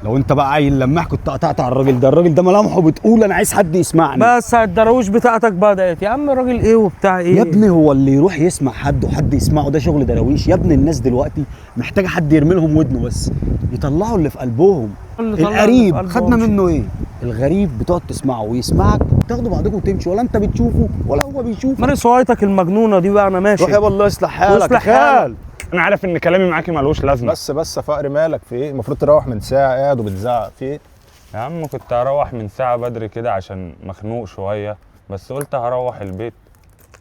لو انت بقى عيل لماح كنت قطعت على الراجل ده. الراجل ده ملامحه بتقول انا عايز حد يسمعني. بس الدراويش بتاعتك بدأت يا عم. الراجل ايه وبتاع ايه يا ابني هو اللي يروح يسمع حد وحد يسمعه ده شغل دراويش يا ابني. الناس دلوقتي محتاجه حد يرمي لهم ودنه بس يطلعوا اللي في قلبهم. القريب خدنا منه ايه؟ الغريب بتقعد تسمعه ويسمعك تاخدوا بعضكم وتمشي، ولا انت بتشوفه ولا هو بيشوفك. مارس هوايتك المجنونه دي بقى. انا ماشي. روح يابا الله يصلح حالك. يصلح حالك. انا عارف ان كلامي معاكي ملوش لازمه. بس يا فقر مالك في ايه؟ المفروض تروح من ساعه قاعد وبتزعق في ايه؟ يا عم كنت هروح من ساعه بدري كده عشان مخنوق شويه، بس قلت هروح البيت.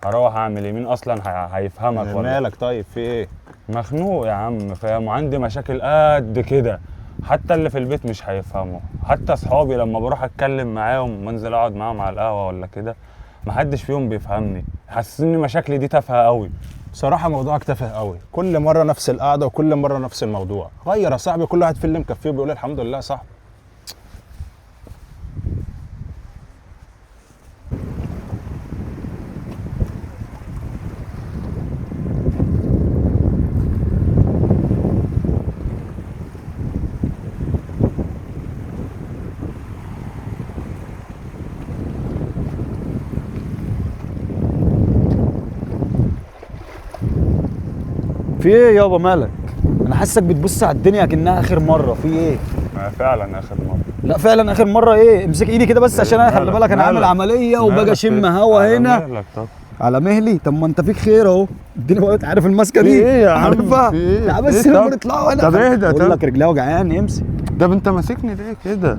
هروح اعمل ايه؟ مين اصلا هيفهمك ولا مالك طيب في ايه؟ مخنوق يا عم فاهم، وعندي مشاكل قد كده. حتى اللي في البيت مش هيفهموا، حتى اصحابي لما بروح اتكلم معاهم وانزل اقعد معاهم على القهوه ولا كده محدش فيهم بيفهمني. حاسسني مشاكلي دي تافهه قوي. بصراحه موضوعك تافه قوي، كل مره نفس القعده وكل مره نفس الموضوع. غير يا صاحبي، كل واحد في اللي مكفيه بيقول الحمد لله. صح في ايه يابا مالك؟ انا حاسسك بتبص على الدنيا كأنها اخر مره. في ايه؟ فعلا اخر مره. لا فعلا اخر مره ايه؟ امسك ايدي كده بس عشان انا خلي بالك انا عامل عمليه وباجي اشم هوا هنا مالك طب؟ على مهلي. طب ما انت فيك خير اهو. اديني بقى. عارف الماسكه دي؟ في ايه يا عم؟ عارفها؟ في ايه؟ لا بس إيه لما طب؟ نطلعوا هنا طب اهدى. بقول لك رجليها وجعان. امسك. ده انت ماسكني ليه كده؟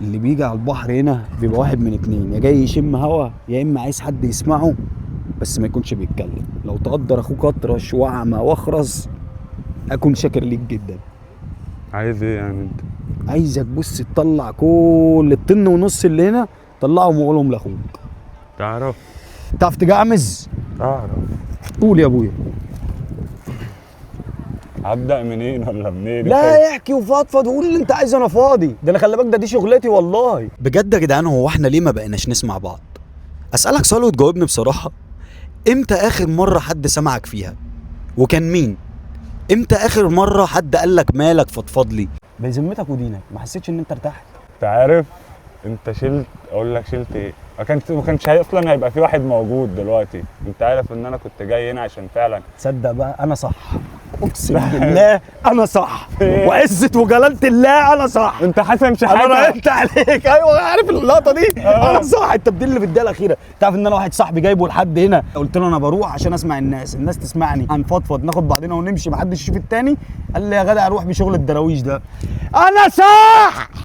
اللي بيجي على البحر هنا بيبقى واحد من اتنين، يا جاي يشم هوا يا اما عايز حد يسمعه بس ما يكونش بيتكلم. لو تقدر اخوك اطرش واعمى واخرس اكون شاكر ليك جدا. عايز ايه يعني انت؟ عايزك بص تطلع كل الطن ونص اللي هنا طلعهم وقولهم لاخوك. تعرف تجعمز؟ تعرف. قول يا ابويا. هبدأ منين ولا منين؟ لا احكي وفضفض وقول اللي انت عايزه. انا فاضي. ده انا خلي بالك دي شغلتي والله. بجد يا جدعان هو احنا ليه ما بقيناش نسمع بعض؟ اسالك سؤال وتجاوبني بصراحه. امتى اخر مره حد سمعك فيها؟ وكان مين؟ امتى اخر مره حد قال لك مالك فضفض لي؟ بذمتك ودينك ما حسيتش ان انت ارتحت؟ انت عارف انت شلت، اقول لك شلت ايه؟ ما كانش اصلا هيبقى في واحد موجود دلوقتي. انت عارف ان انا كنت جاي هنا عشان فعلا. تصدق بقى انا صح. اقسم بالله انا صح. وعزة وجلالة الله انا صح. انت حسن شحاته. انا راقبت عليك. ايوه عارف اللقطه دي. انا صح. التبديل اللي في الدقيقه الاخيره. تعرف ان انا واحد صاحبي جايبه لحد هنا قلت له انا بروح عشان اسمع الناس تسمعني، هنفضفض ناخد بعضنا ونمشي محدش يشوف التاني. قال لي يا جدع روح بشغل الدراويش ده. انا صح.